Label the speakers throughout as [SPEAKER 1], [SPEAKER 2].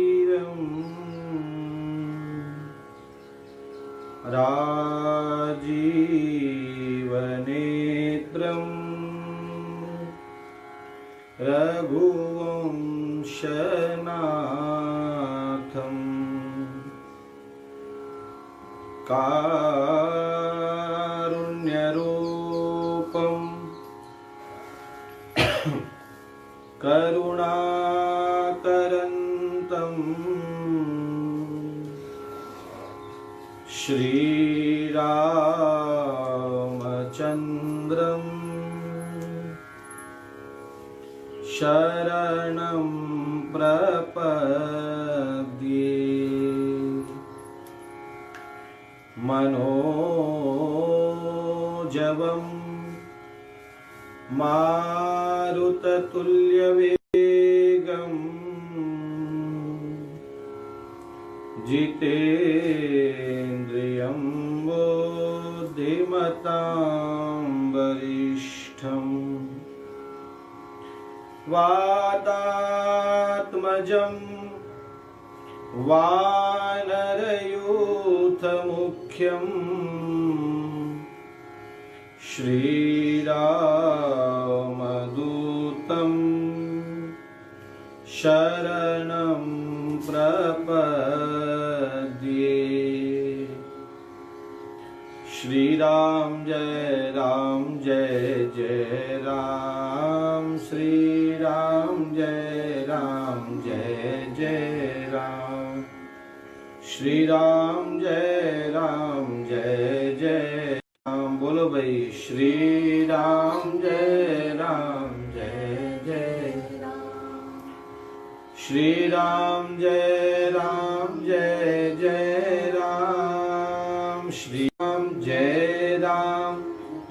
[SPEAKER 1] रणरङ्गधीरम् राजीवनेत्रम् रघुवंशनाथम् कारुण्यरूपम् करुणाकरन्तम् श्रीरामचन्द्रम् शरणं प्रपद्ये। मनोजवं मारुततुल्यवेगं जितेन्द्रियं बुद्धिमतां वरिष्ठम् वातात्मजं वानरयूथमुख्यम् श्रीरामदूतं शरणं प्रपद्ये। श्रीराम जय जय राम, श्रीराम जय राम, श्रीराम जय राम। बोलो भाई, श्रीराम जय राम, श्रीराम जय राम, श्रीराम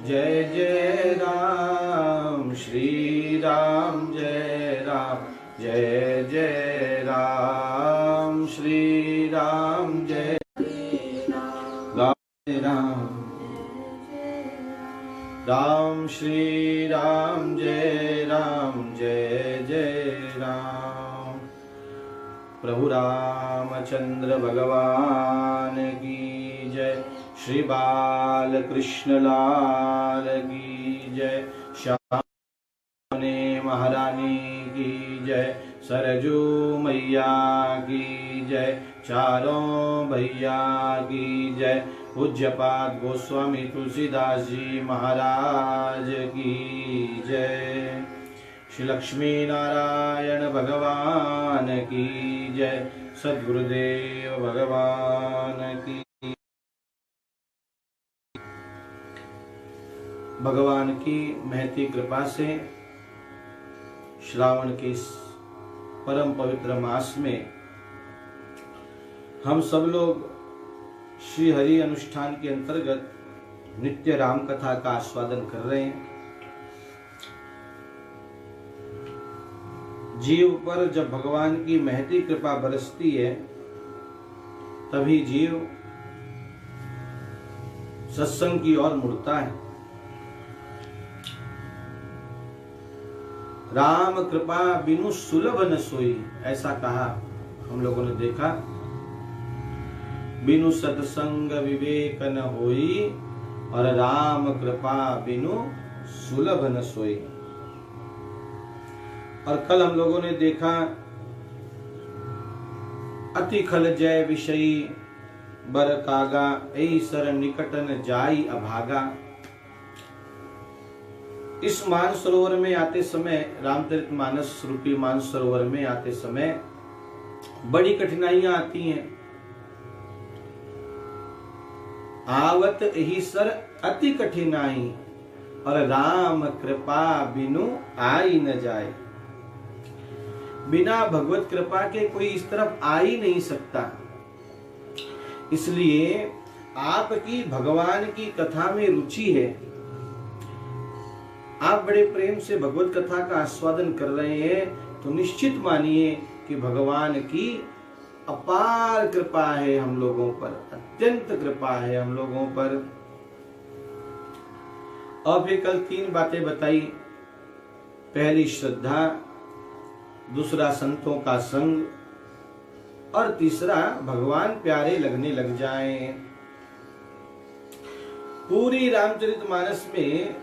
[SPEAKER 1] जय राम, श्रीराम जय राम, श्रीराम जय राम, श्रीराम जय राम। प्रभु रामचंद्र भगवान की जय, श्री बाल कृष्ण लाल की जय, श्यामने महारानी की जय, सरजू मैया की जय, चारों भैया की जय, पूज्यपाद गोस्वामी तुलसीदास जी महाराज की जय, श्री लक्ष्मी नारायण भगवान की जय, सद्गुरुदेव भगवान की। भगवान की महती कृपा से श्रावण के इस परम पवित्र मास में हम सब लोग श्री हरि अनुष्ठान के अंतर्गत नित्य राम कथा का आस्वादन कर रहे हैं। जीव पर जब भगवान की महती कृपा बरसती है तभी जीव सत्संग की ओर मुड़ता है। राम कृपा बिनु सुलभ न सोई, ऐसा कहा हम लोगों ने देखा। बिनु सत्संग विवेक न होई, और राम कृपा बिनु सुलभ न सोई। और कल हम लोगों ने देखा, अति खल जय विषयी बर कागा, ऐसर निकट न जाई अभागा। इस मानसरोवर में आते समय, रामचरितमानस रूपी मानसरोवर में आते समय बड़ी कठिनाइयां आती हैं। आवत ही सर अति कठिनाई, और राम कृपा बिनु आई न जाए। बिना भगवत कृपा के कोई इस तरफ आ ही नहीं सकता। इसलिए आपकी भगवान की कथा में रुचि है, आप बड़े प्रेम से भगवत कथा का आस्वादन कर रहे हैं, तो निश्चित मानिए कि भगवान की अपार कृपा है हम लोगों पर, अत्यंत कृपा है हम लोगों पर। और फिर कल 3 बातें बताई। पहली श्रद्धा, दूसरा संतों का संग, और तीसरा भगवान प्यारे लगने लग जाएं। पूरी रामचरितमानस में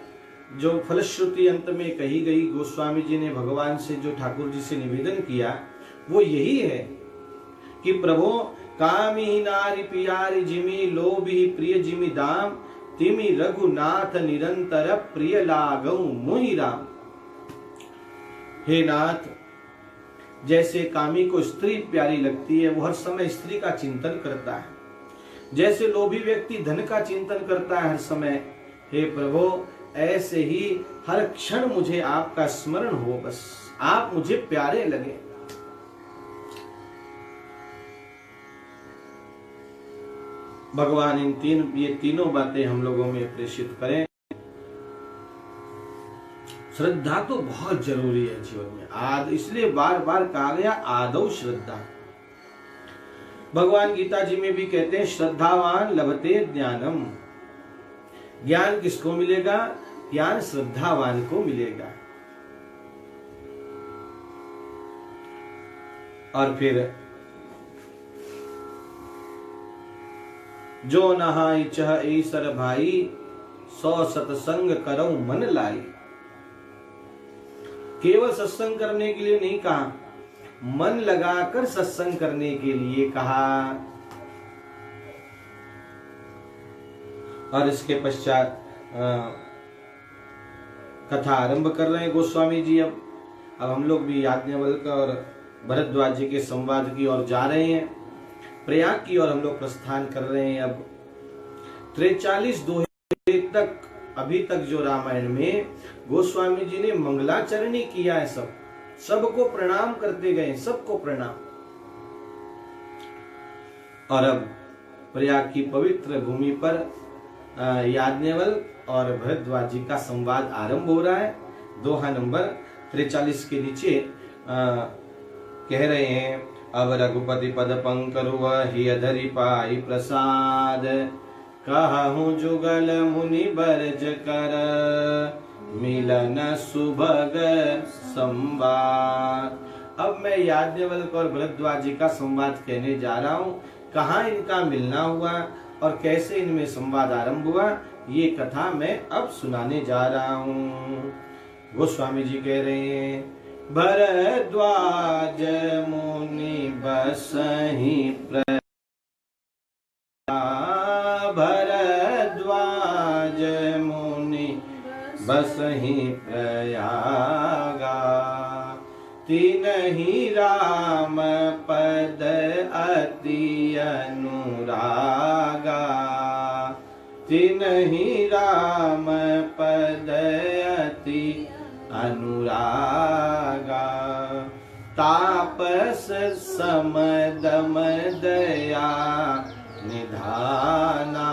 [SPEAKER 1] जो फलश्रुति अंत में कही गई, गोस्वामी जी ने भगवान से जो ठाकुर जी से निवेदन किया वो यही है कि प्रभो कामी नारी पियारी जिमी लोभी प्रिय जिमी दाम तिमी रघुनाथ निरंतर प्रिय लागौ मोहि राम। हे नाथ, जैसे कामी को स्त्री प्यारी लगती है, वो हर समय स्त्री का चिंतन करता है, जैसे लोभी व्यक्ति धन का चिंतन करता है हर समय, हे प्रभु ऐसे ही हर क्षण मुझे आपका स्मरण हो, बस आप मुझे प्यारे लगे। भगवान ये तीनों बातें हम लोगों में प्रेषित करें। श्रद्धा तो बहुत जरूरी है जीवन में, इसलिए बार बार कहा गया आदौ श्रद्धा। भगवान गीता जी में भी कहते हैं श्रद्धावान लभते ज्ञानम। ज्ञान किसको मिलेगा? ज्ञान श्रद्धावान को मिलेगा। और फिर जो नहाई चह ईसर भाई, 100 सत्संग करो मन लाई। केवल सत्संग करने के लिए नहीं कहा, मन लगाकर सत्संग करने के लिए कहा। और इसके पश्चात कथा आरंभ कर रहे हैं गोस्वामी जी। अब हम लोग भी याज्ञवल्क्य और भरद्वाज जी के संवाद की ओर जा रहे हैं। प्रयाग की ओर हम लोग प्रस्थान कर रहे हैं। अब 43 दोहे तक, अभी तक जो रामायण में गोस्वामी जी ने मंगलाचरणी किया है, सबको प्रणाम करते गए, सबको प्रणाम। और अब प्रयाग की पवित्र भूमि पर याज्ञवल्क्य और भरद्वाज जी का संवाद आरंभ हो रहा है। दोहा नंबर 43 के नीचे कह रहे हैं, अब रघुपति पद पंकरुव ही अधरि पाई प्रसाद, कहूँ जुगल मुनि बरज कर, मिलन सुभग संवाद। अब मैं याज्ञवल्क्य और भरद्वाज जी का संवाद कहने जा रहा हूँ। कहाँ इनका मिलना हुआ और कैसे इनमें संवाद आरंभ हुआ, ये कथा मैं अब सुनाने जा रहा हूँ। गोस्वामी जी कह रहे हैं, भरद्वाज मुनि बसहि प्रयाग, भरद्वाज मुनि बसहि प्रयागा, तिनहि राम पद अति अनुरागा, तिनहि राम पद अति अनुरागा, तापस समदम दया निधाना,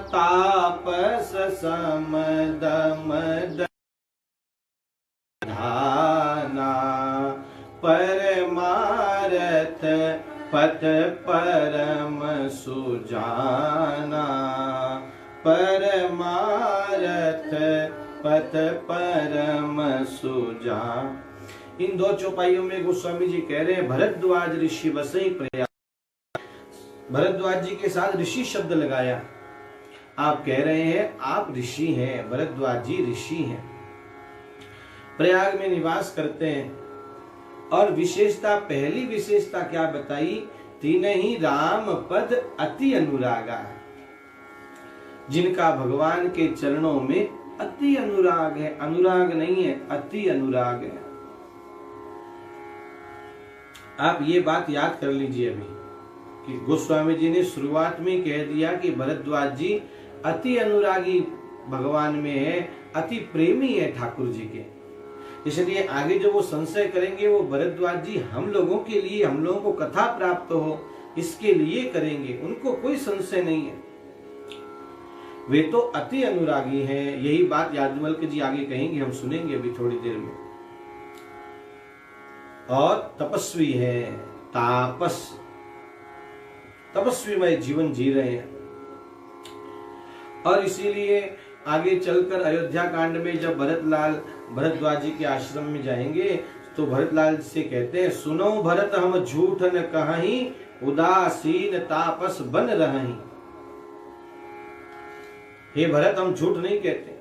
[SPEAKER 1] तापस समदम धाना, परमारथ पथ परम सुजाना, परमारथ पथ परम सुजान। इन 2 चौपाइयों में गोस्वामी जी कह रहे हैं, भरद्वाज ऋषि बसई प्रयाग। भरद्वाज जी के साथ ऋषि शब्द लगाया। आप कह रहे हैं आप ऋषि हैं, भरद्वाज जी ऋषि हैं, प्रयाग में निवास करते हैं। और विशेषता, पहली विशेषता क्या बताई? तीनहि राम पद अति अनुरागा, जिनका भगवान के चरणों में अति अनुराग है। अनुराग नहीं है, अति अनुराग है। आप ये बात याद कर लीजिए अभी कि गोस्वामी जी ने शुरुआत में कह दिया कि भरद्वाज जी अति अनुरागी भगवान में है, अति प्रेमी है ठाकुर जी के। इसलिए आगे जो वो संशय करेंगे वो भरद्वाज जी हम लोगों के लिए, हम लोगों को कथा प्राप्त हो इसके लिए करेंगे, उनको कोई संशय नहीं है। वे तो अति अनुरागी हैं। यही बात याज्ञवल्क्य जी आगे कहेंगे, हम सुनेंगे अभी थोड़ी देर में। और तपस्वी हैं, तापस, तपस्वीमय जीवन जी रहे हैं। और इसीलिए आगे चलकर अयोध्या कांड में जब भरद्वाज जी के आश्रम में जाएंगे तो भरतलाल से कहते हैं, सुनो भरत हम झूठ न कहीं, उदासीन तापस बन रही। हे भरत, हम झूठ नहीं कहते,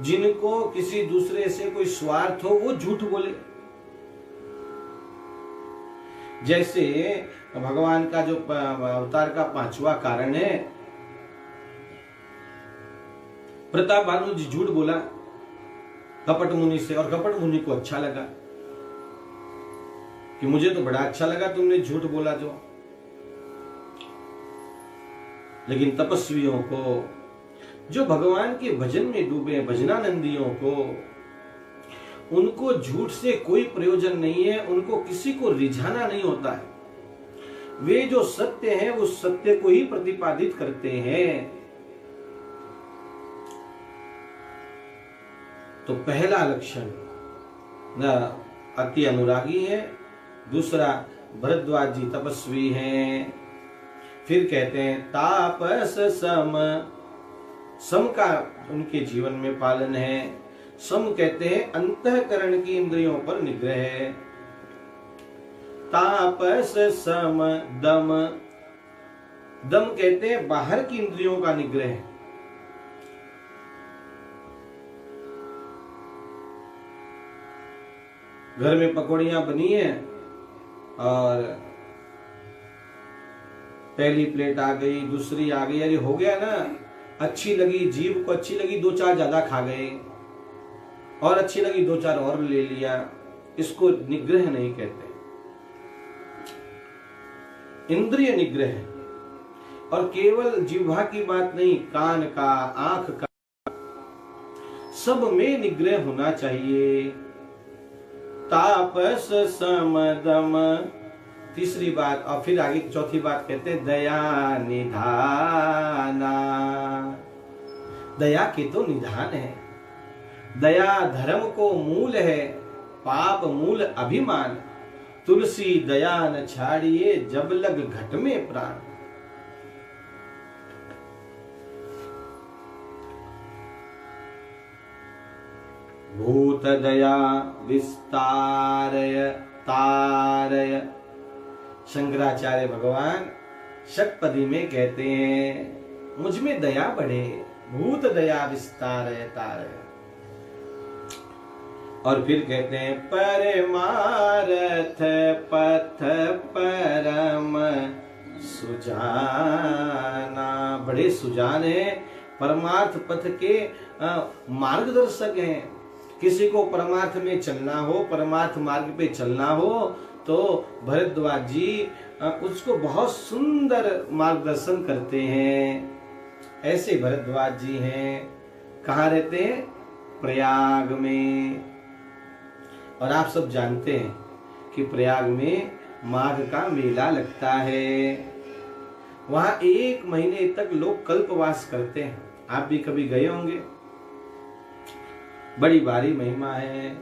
[SPEAKER 1] जिनको किसी दूसरे से कोई स्वार्थ हो वो झूठ बोले। जैसे भगवान का जो अवतार का 5वां कारण है, प्रताप भानु जी झूठ बोला कपट मुनि से, और कपट मुनि को अच्छा लगा कि मुझे तो बड़ा अच्छा लगा तुमने झूठ बोला जो। लेकिन तपस्वियों को, जो भगवान के भजन में डूबे, भजनानंदियों को, उनको झूठ से कोई प्रयोजन नहीं है, उनको किसी को रिझाना नहीं होता है। वे जो सत्य है उस सत्य को ही प्रतिपादित करते हैं। तो पहला लक्षण अति अनुरागी है, दूसरा भरद्वाज जी तपस्वी हैं। फिर कहते हैं तापस सम का उनके जीवन में पालन है। सम कहते हैं अंतःकरण की इंद्रियों पर निग्रह है। तापस सम दम, दम कहते हैं बाहर की इंद्रियों का निग्रह है। घर में पकौड़ियां बनी है और पहली प्लेट आ गई, दूसरी आ गई, अरे हो गया ना, अच्छी लगी, जीभ को अच्छी लगी, 2-4 ज्यादा खा गए, और अच्छी लगी 2-4 और ले लिया। इसको निग्रह नहीं कहते, इंद्रिय निग्रह। और केवल जिह्वा की बात नहीं, कान का, आंख का, सब में निग्रह होना चाहिए। तापस समदम, तीसरी बात। और फिर आगे चौथी बात कहते हैं दया निधाना। दया के तो निधान है, दया धर्म को मूल है, पाप मूल अभिमान। तुलसी दया न छाड़िए, जब लग घट में प्राण। भूत दया विस्तारय तारय। शंकराचार्य भगवान षटपदी में कहते हैं मुझ में दया बढ़े, भूत दया विस्तारय तारय। और फिर कहते हैं परमार्थ पथ परम सुजाना। बड़े सुजान है, परमार्थ पथ के मार्गदर्शक हैं। किसी को परमार्थ में चलना हो, परमार्थ मार्ग पे चलना हो, तो भरद्वाज जी उसको बहुत सुंदर मार्गदर्शन करते हैं। ऐसे भरद्वाज जी हैं। कहाँ रहते हैं? प्रयाग में। और आप सब जानते हैं कि प्रयाग में माघ का मेला लगता है। वहां 1 महीने तक लोग कल्पवास करते हैं। आप भी कभी गए होंगे। बड़ी भारी महिमा है।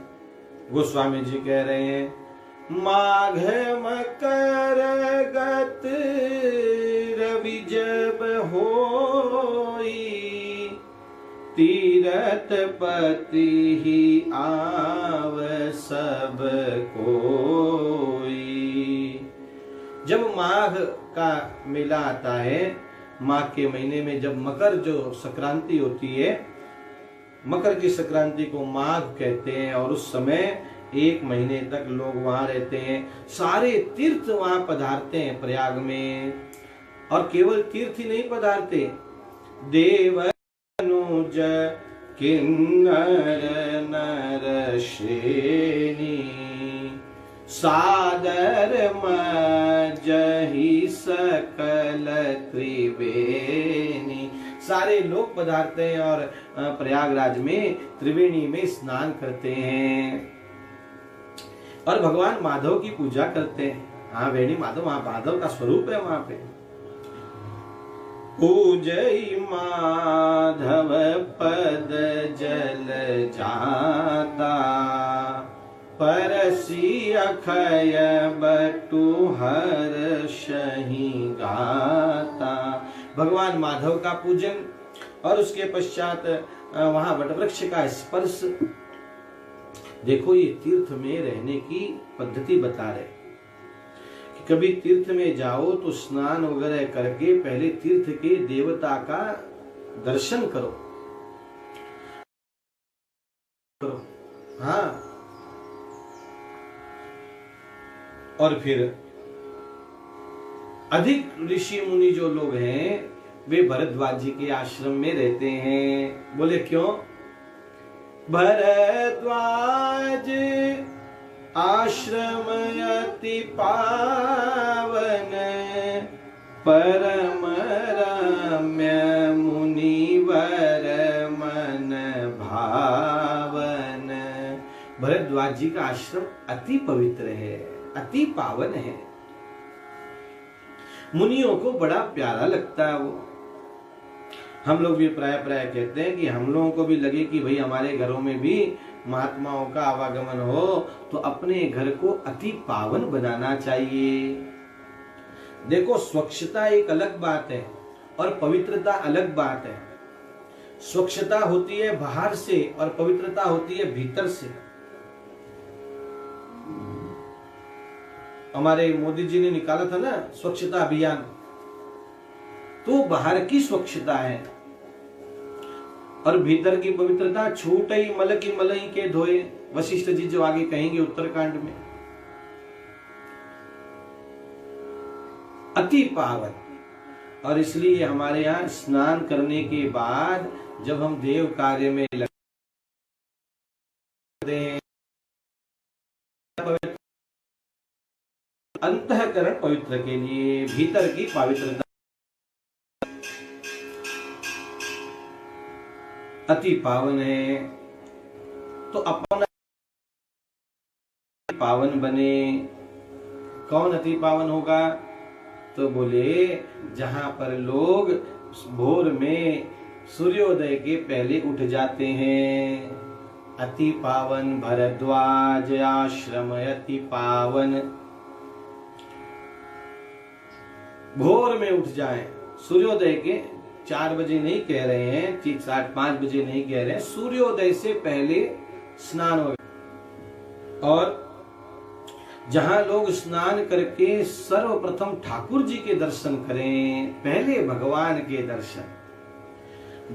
[SPEAKER 1] गोस्वामी जी कह रहे हैं माघ मकर गत रवि जब होई, तीरथ पति ही आव सब कोई। जब माघ का मेला आता है, माघ के महीने में जब मकर जो संक्रांति होती है, मकर की संक्रांति को माघ कहते हैं। और उस समय 1 महीने तक लोग वहां रहते हैं। सारे तीर्थ वहां पधारते हैं प्रयाग में। और केवल तीर्थ ही नहीं पधारते, देव अनुज किन्नर नर श्रेणी, सादर मजहि सकल त्रिवेणी। सारे लोग पधारते हैं और प्रयागराज में त्रिवेणी में स्नान करते हैं और भगवान माधव की पूजा करते हैं। हाँ, वेणी माधव, वहां माधव का स्वरूप है। वहां पे पूजई माधव पद जल जाता, परसी अखय बटु हर्षहि गाता। भगवान माधव का पूजन और उसके पश्चात वहां वटवृक्ष का स्पर्श। देखो ये तीर्थ में रहने की पद्धति बता रहे कि कभी तीर्थ में जाओ तो स्नान वगैरह करके पहले तीर्थ के देवता का दर्शन करो। हाँ, और फिर अधिक ऋषि मुनि जो लोग हैं वे भरद्वाज जी के आश्रम में रहते हैं। बोले क्यों? भरद्वाज आश्रम अति पावन, परम रम्य मुनिवर मन भावन। भरद्वाज जी का आश्रम अति पवित्र है, अति पावन है, मुनियों को बड़ा प्यारा लगता है वो। हम लोग भी प्राय कहते हैं कि हम लोगों को भी लगे कि भाई हमारे घरों में भी महात्माओं का आवागमन हो तो अपने घर को अति पावन बनाना चाहिए। देखो स्वच्छता एक अलग बात है और पवित्रता अलग बात है। स्वच्छता होती है बाहर से और पवित्रता होती है भीतर से। हमारे मोदी जी ने निकाला था ना स्वच्छता अभियान, तो बाहर की स्वच्छता है और भीतर की पवित्रता। छूट ही मल की मलई के धोए, वशिष्ठ जी जो आगे कहेंगे उत्तरकांड में। अति पावन। और इसलिए हमारे यहाँ स्नान करने के बाद जब हम देव कार्य में लगते हैं, अंतःकरण पवित्र के लिए भीतर की पवित्रता अति पावन है, तो अपना पावन बने। कौन अति पावन होगा? तो बोले जहां पर लोग भोर में सूर्योदय के पहले उठ जाते हैं। अति पावन भरद्वाज आश्रम अति पावन। भोर में उठ जाएं, सूर्योदय के 4 बजे नहीं कह रहे हैं, ठीक 5:30 बजे नहीं कह रहे हैं, सूर्योदय से पहले स्नान हो। और जहां लोग स्नान करके सर्वप्रथम ठाकुर जी के दर्शन करें, पहले भगवान के दर्शन,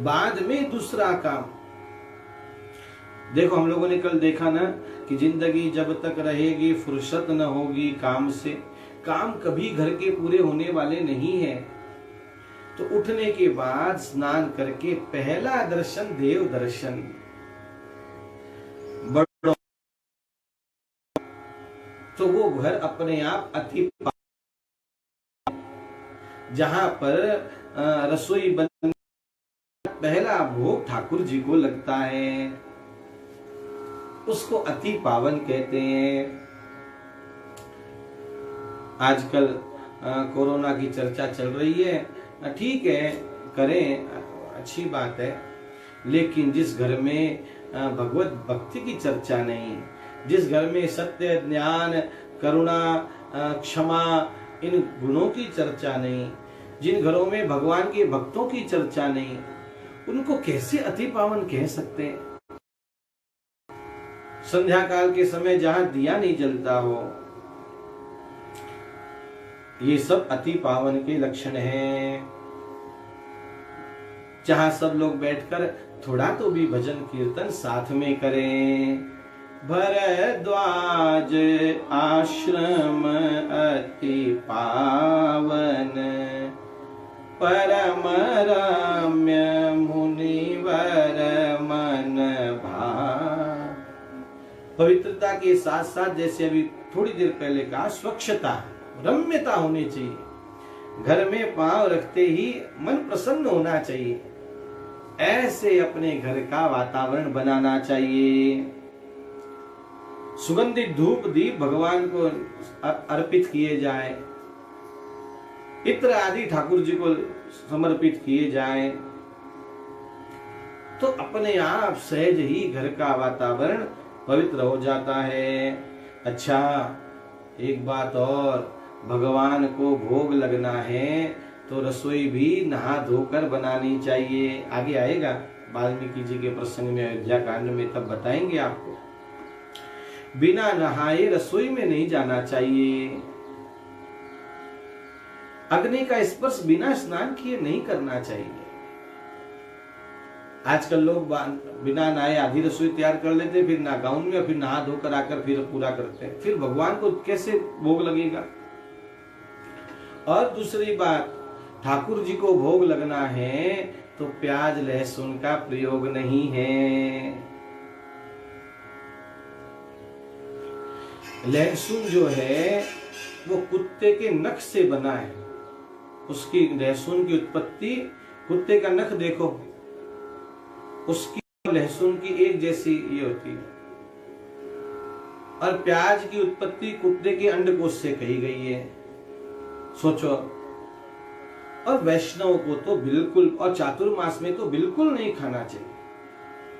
[SPEAKER 1] बाद में दूसरा काम। देखो हम लोगों ने कल देखा ना कि जिंदगी जब तक रहेगी फुर्सत न होगी काम से। काम कभी घर के पूरे होने वाले नहीं है। तो उठने के बाद स्नान करके पहला दर्शन देव दर्शन। बड़ों तो वो घर अपने आप अति जहां पर रसोई बन, पहला भोग ठाकुर जी को लगता है, उसको अति पावन कहते हैं। आजकल कोरोना की चर्चा चल रही है, ठीक है, करें, अच्छी बात है, लेकिन जिस घर में भगवत भक्ति की चर्चा नहीं, जिस घर में सत्य, ज्ञान, करुणा, क्षमा, इन गुणों की चर्चा नहीं, जिन घरों में भगवान के भक्तों की चर्चा नहीं, उनको कैसे अति पावन कह सकते हैं? संध्या काल के समय जहां दिया नहीं जलता हो, ये सब अति पावन के लक्षण हैं। जहां सब लोग बैठकर थोड़ा तो भी भजन कीर्तन साथ में करें। भरद्वाज आश्रम अति पावन, परम रम्य मुनिवर मन भावन। पवित्रता के साथ साथ, जैसे अभी थोड़ी देर पहले कहा, स्वच्छता, रम्यता होनी चाहिए। घर में पांव रखते ही मन प्रसन्न होना चाहिए। ऐसे अपने घर का वातावरण बनाना चाहिए। सुगंधित धूप दीप भगवान को अर्पित किए जाएं, इत्र आदि ठाकुर जी को समर्पित किए जाएं, तो अपने आप सहज ही घर का वातावरण पवित्र हो जाता है। अच्छा, एक बात और, भगवान को भोग लगना है तो रसोई भी नहा धोकर बनानी चाहिए। आगे आएगा वाल्मीकि जी के प्रसंग में, अयोध्या कांड में, तब बताएंगे आपको। बिना नहाए रसोई में नहीं जाना चाहिए। अग्नि का स्पर्श बिना स्नान किए नहीं करना चाहिए। आजकल लोग बिना नहाए आधी रसोई तैयार कर लेते, फिर ना गाउन में, फिर नहा धोकर आकर फिर पूरा करते हैं। फिर भगवान को कैसे भोग लगेगा? और दूसरी बात, ठाकुर जी को भोग लगना है तो प्याज लहसुन का प्रयोग नहीं है। लहसुन जो है वो कुत्ते के नख से बना है। उसकी लहसुन की उत्पत्ति, कुत्ते का नख देखो, उसकी लहसुन की एक जैसी ये होती है। और प्याज की उत्पत्ति कुत्ते के अंडकोश से कही गई है। सोचो। और वैष्णव को तो बिल्कुल, और चातुर्मास में तो बिल्कुल नहीं खाना चाहिए।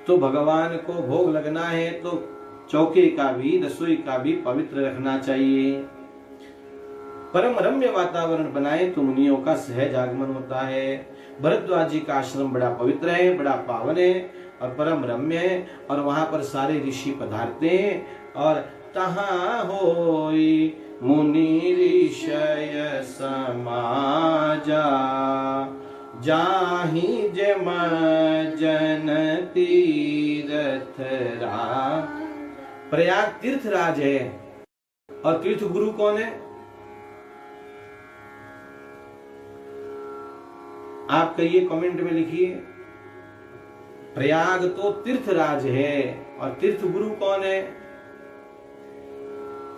[SPEAKER 1] तो भगवान को भोग लगना है तो चौके का भी, रसोई का भी पवित्र रखना चाहिए। परम रम्य वातावरण बनाए तो मुनियों का सहज आगमन होता है। भरद्वाज जी का आश्रम बड़ा पवित्र है, बड़ा पावन है और परम रम्य है, और वहां पर सारे ऋषि पधारते हैं। और तहां होई मुनि ऋषय समाजा, जाहि जम जन तीरथ राज। प्रयाग तीर्थराज है। और तीर्थ गुरु कौन है? आप कहिए, कमेंट में लिखिए। प्रयाग तो तीर्थराज है और तीर्थ गुरु कौन है?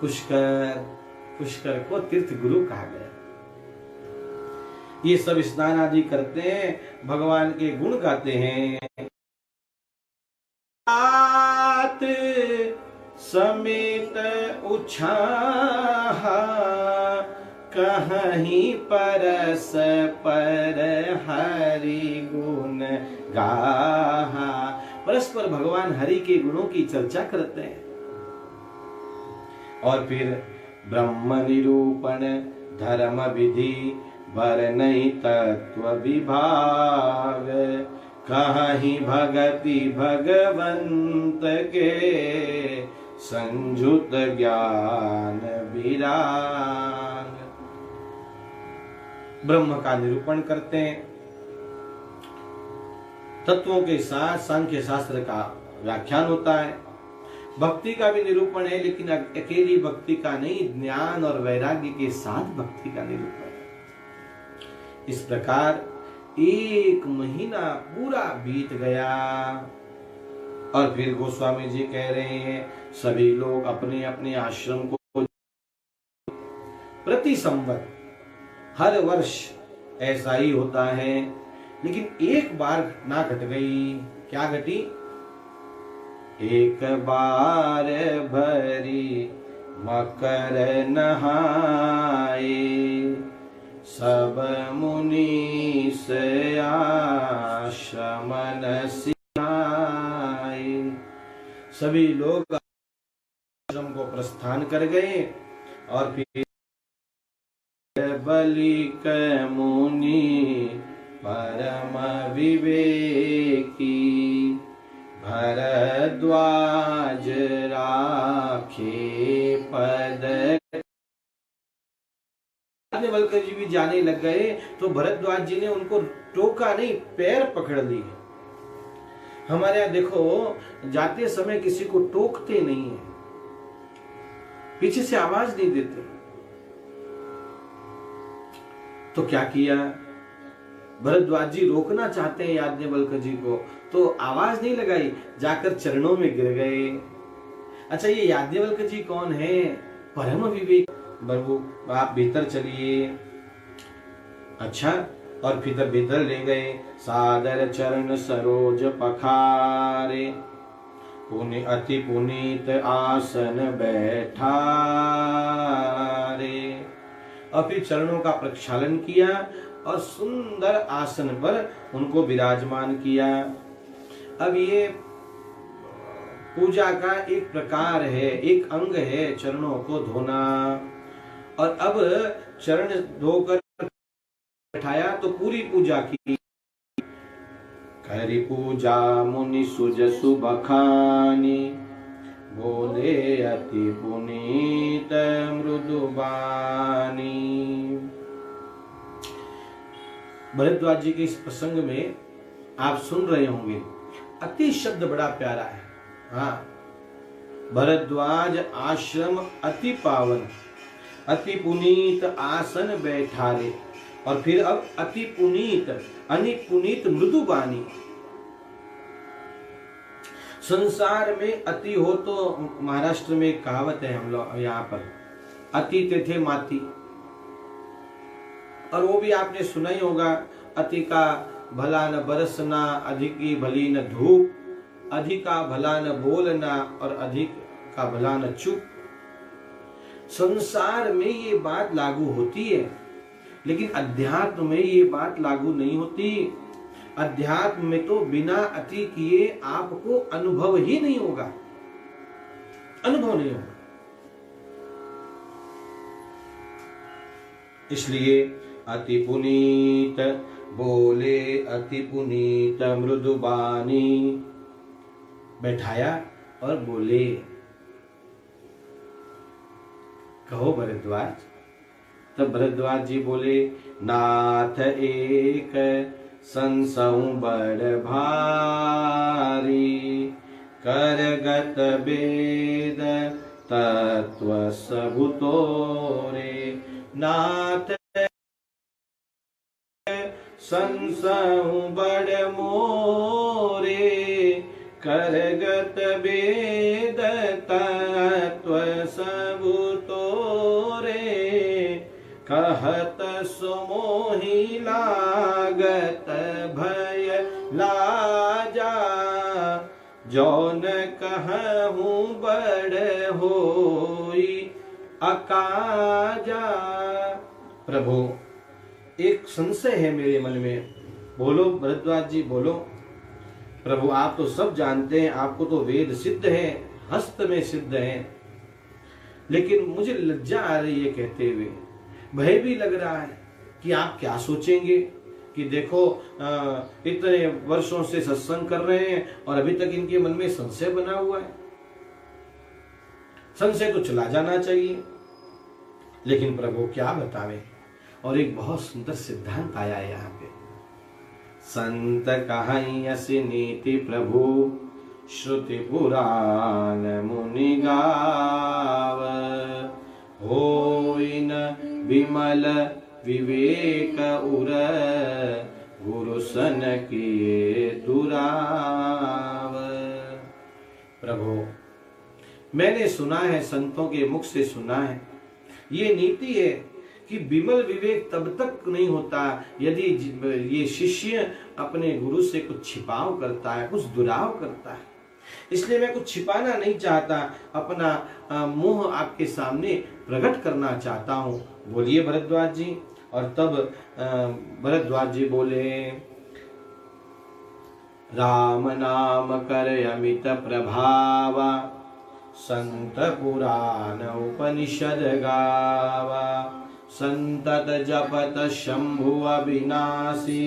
[SPEAKER 1] पुष्कर। पुष्कर को तीर्थ गुरु कहा गया। ये सब स्नान आदि करते हैं, भगवान के गुण गाते हैं। आत समेत उछाहा, कहीं परस पर हरि गुण गाहा। परस्पर भगवान हरि के गुणों की चर्चा करते हैं। और फिर ब्रह्म निरूपण धर्म विधि वरनई तत्व विभाग, कहीं भगति भगवंत के संजुत ज्ञान विराग। ब्रह्म का निरूपण करते हैं, तत्वों के साथ सांख्य शास्त्र का व्याख्यान होता है। भक्ति का भी निरूपण है, लेकिन अकेली भक्ति का नहीं, ज्ञान और वैराग्य के साथ भक्ति का निरूपण है। इस प्रकार 1 महीना पूरा बीत गया। और फिर गोस्वामी जी कह रहे हैं, सभी लोग अपने अपने आश्रम को प्रति संवत, हर वर्ष ऐसा ही होता है। लेकिन एक बार घटना घट गई। क्या घटी? एक बार भरी मकर नहाए, सब मुनि से आश्रम सियाए। सभी लोग आश्रम को प्रस्थान कर गए। और फिर बलिक मुनि परम विवेकी, भरद्वाज राखे पद। याज्ञवल्क्य जी भी जाने लग गए तो भरद्वाज जी ने उनको टोका नहीं, पैर पकड़ लिए। हमारे यहाँ देखो, जाते समय किसी को टोकते नहीं है, पीछे से आवाज नहीं देते। तो क्या किया? भरद्वाज जी रोकना चाहते हैं याज्ञवल्क्य जी को, तो आवाज नहीं लगाई, जाकर चरणों में गिर गए। अच्छा, ये याज्ञवल्क्य जी कौन है? परम विवेक। प्रभु आप भीतर चलिए। अच्छा, और फिर भीतर ले गए। सादर चरण सरोज पखारे, पुनि अति पुनीत आसन बैठारे। और फिर चरणों का प्रक्षालन किया और सुंदर आसन पर उनको विराजमान किया। अब ये पूजा का एक प्रकार है, एक अंग है चरणों को धोना। और अब चरण धोकर बैठाया तो पूरी पूजा की। करी पूजा मुनि सुजसु बखानी, बोले अति पुनीत मृदुबानी। भरद्वाज जी के इस प्रसंग में आप सुन रहे होंगे, अति शब्द बड़ा प्यारा है। हाँ, भरद्वाज आश्रम अति पावन, अति पुनीत आसन बैठारे। और फिर अब अति पुनीत, पुनीत मृदुबानी। संसार में अति हो तो महाराष्ट्र में एक कहावत है, हम लोग यहाँ पर, अति तेथे माती। और वो भी आपने सुना ही होगा, अति का भला न बरसना, अधिक की भली न धूप, अधिका भला न बोलना और अधिक का भला न चुप। संसार में ये बात लागू होती है, लेकिन अध्यात्म में ये बात लागू नहीं होती। अध्यात्म में तो बिना अति किए आपको अनुभव ही नहीं होगा, अनुभव नहीं होगा। इसलिए अति पुनीत बोले, अति पुनीत मृदुबानी। बैठाया और बोले, कहो भरद्वाज। तब भरद्वाज जी बोले, नाथ एक संसहु बड़ भारी, करगत वेद तत्व सबु तोरे। नाथ संसहु बड़ मोरे, करगत वेद तत्व सबु तोरे। कहत सुमोहि लागत भय लाजा, जौन कहूँ बड़ होई अकाजा। प्रभु, एक संशय है मेरे मन में। बोलो भरद्वाज जी, बोलो। प्रभु, आप तो सब जानते हैं, आपको तो वेद सिद्ध है, हस्त में सिद्ध है, लेकिन मुझे लज्जा आ रही है कहते हुए, भय भी लग रहा है कि आप क्या सोचेंगे कि देखो इतने वर्षों से सत्संग कर रहे हैं और अभी तक इनके मन में संशय बना हुआ है। संशय तो चला जाना चाहिए, लेकिन प्रभु क्या बतावे। और एक बहुत सुंदर सिद्धांत आया है यहाँ पे, संत कहाई असि नीति प्रभु, श्रुति पुराण मुनि गाव। होई न विमल विवेक उर, गुरु सन किए दुराव। प्रभु, मैंने सुना है, संतों के मुख से सुना है, ये नीति है कि विमल विवेक तब तक नहीं होता यदि ये शिष्य अपने गुरु से कुछ छिपाव करता है, कुछ दुराव करता है। इसलिए मैं कुछ छिपाना नहीं चाहता, अपना मोह आपके सामने प्रकट करना चाहता हूँ। बोलिए भरद्वाज जी। और तब भरद्वाज जी बोले, राम नाम कर अमित प्रभावा, संत पुराण उपनिषद गावा। संतत जपत शंभु अविनाशी,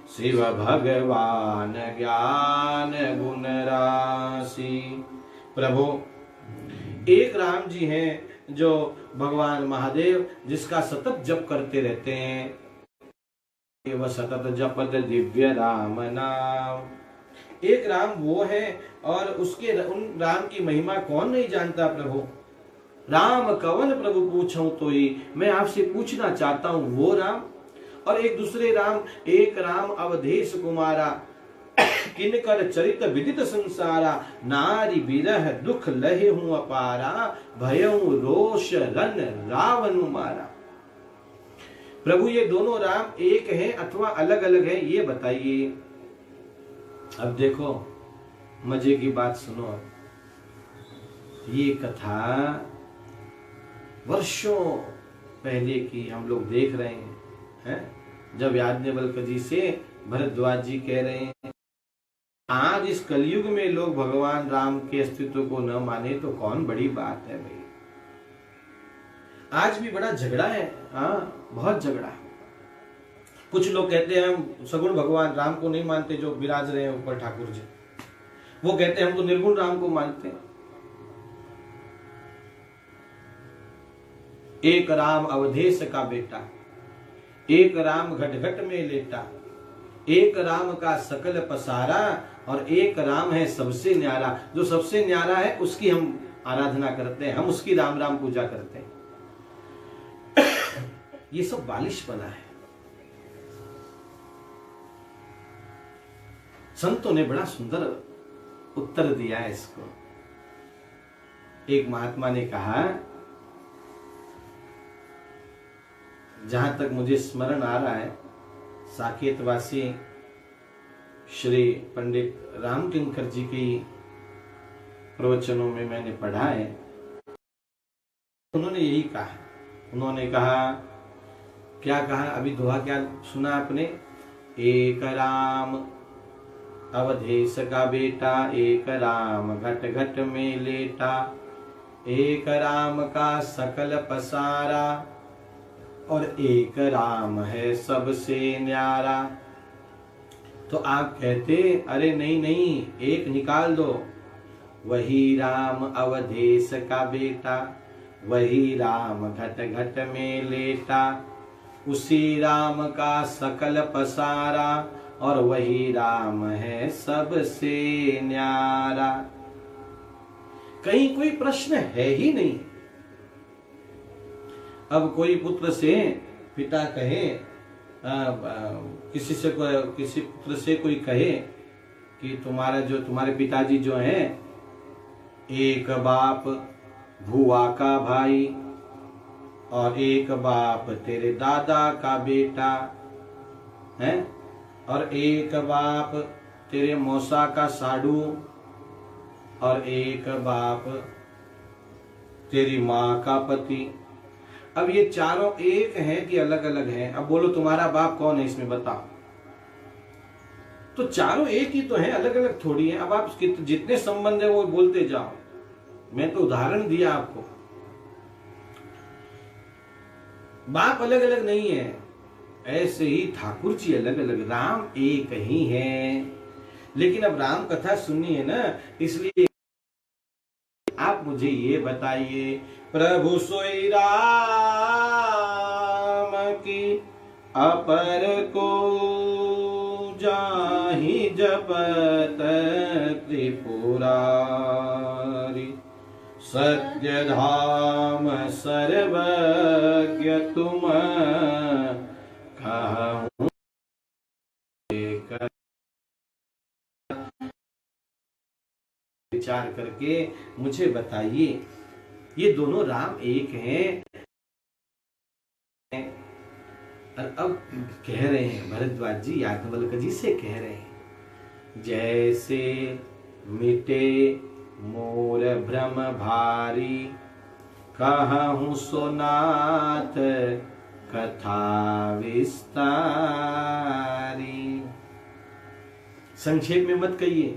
[SPEAKER 1] शिव भगवान ज्ञान गुण राशि। प्रभु, एक राम जी हैं जो भगवान महादेव, जिसका सतत जप करते रहते हैं, वह सतत जपत दिव्य राम नाम। एक राम वो है, और उसके उन राम की महिमा कौन नहीं जानता। प्रभु, राम कवन प्रभु पूछूं तो ही, मैं आपसे पूछना चाहता हूं वो राम और एक दूसरे राम। एक राम अवधेश कुमारा, किनकर चरित विदित संसारा। नारी विरह दुख लहे हूं अपारा, भयऊ रोष रन रावण मारा। प्रभु, ये दोनों राम एक हैं अथवा अलग अलग हैं, ये बताइए। अब देखो, मजे की बात सुनो। ये कथा वर्षों पहले की हम लोग देख रहे हैं, जब याज्ञवल्क्य जी से भरद्वाज जी कह रहे हैं आज इस कलयुग में लोग भगवान राम के अस्तित्व को न माने तो कौन बड़ी बात है भाई। आज भी बड़ा झगड़ा है, हाँ बहुत झगड़ा। कुछ लोग कहते हैं हम सगुण भगवान राम को नहीं मानते जो विराज रहे हैं ऊपर ठाकुर जी, वो कहते हैं हम तो निर्गुण राम को मानते हैं। एक राम अवधेश का बेटा, एक राम घट घट में लेटा, एक राम का सकल पसारा, और एक राम है सबसे न्यारा। जो सबसे न्यारा है उसकी हम आराधना करते हैं, हम उसकी राम राम पूजा करते हैं। ये सब बालिश बना है। संतों ने बड़ा सुंदर उत्तर दिया है इसको। एक महात्मा ने कहा, जहां तक मुझे स्मरण आ रहा है, साकेतवासी श्री पंडित रामकिंकर जी की प्रवचनों में मैंने पढ़ा है, उन्होंने यही कहा। उन्होंने कहा, क्या कहा अभी दोहा क्या सुना आपने? एक राम अवधेश का बेटा, एक राम घट घट में लेटा, एक राम का सकल पसारा, और एक राम है सबसे न्यारा। तो आप कहते अरे नहीं नहीं, एक निकाल दो। वही राम अवधेश का बेटा, वही राम घट घट में लेटा, उसी राम का सकल पसारा, और वही राम है सबसे न्यारा। कहीं कोई प्रश्न है ही नहीं। अब कोई पुत्र से पिता कहे, किसी पुत्र से कोई कहे कि तुम्हारे पिताजी जो हैं, एक बाप भुआ का भाई और एक बाप तेरे दादा का बेटा है, और एक बाप तेरे मौसा का साडू, और एक बाप तेरी माँ का पति। अब ये चारों एक हैं कि अलग अलग हैं? अब बोलो तुम्हारा बाप कौन है इसमें बताओ। तो चारों एक ही तो हैं, अलग अलग थोड़ी हैं। अब आप जितने संबंध है वो बोलते जाओ, मैं तो उदाहरण दिया आपको। बाप अलग अलग नहीं है, ऐसे ही ठाकुर जी अलग अलग, राम एक ही है। लेकिन अब राम कथा सुननी है ना, इसलिए आप मुझे ये बताइए, प्रभु सोई राम की अपर को जाहि जपत त्रिपुरारी, सत्य धाम सर्वज्ञ तुम कहूं। विचार करके मुझे बताइए, ये दोनों राम एक हैं। और अब कह रहे हैं भरद्वाज जी याज्ञवल्क्य जी से कह रहे हैं, जैसे मिटे मोर भ्रम भारी, कहूं सोनाथ कथा विस्तारी। संक्षेप में मत कहिए,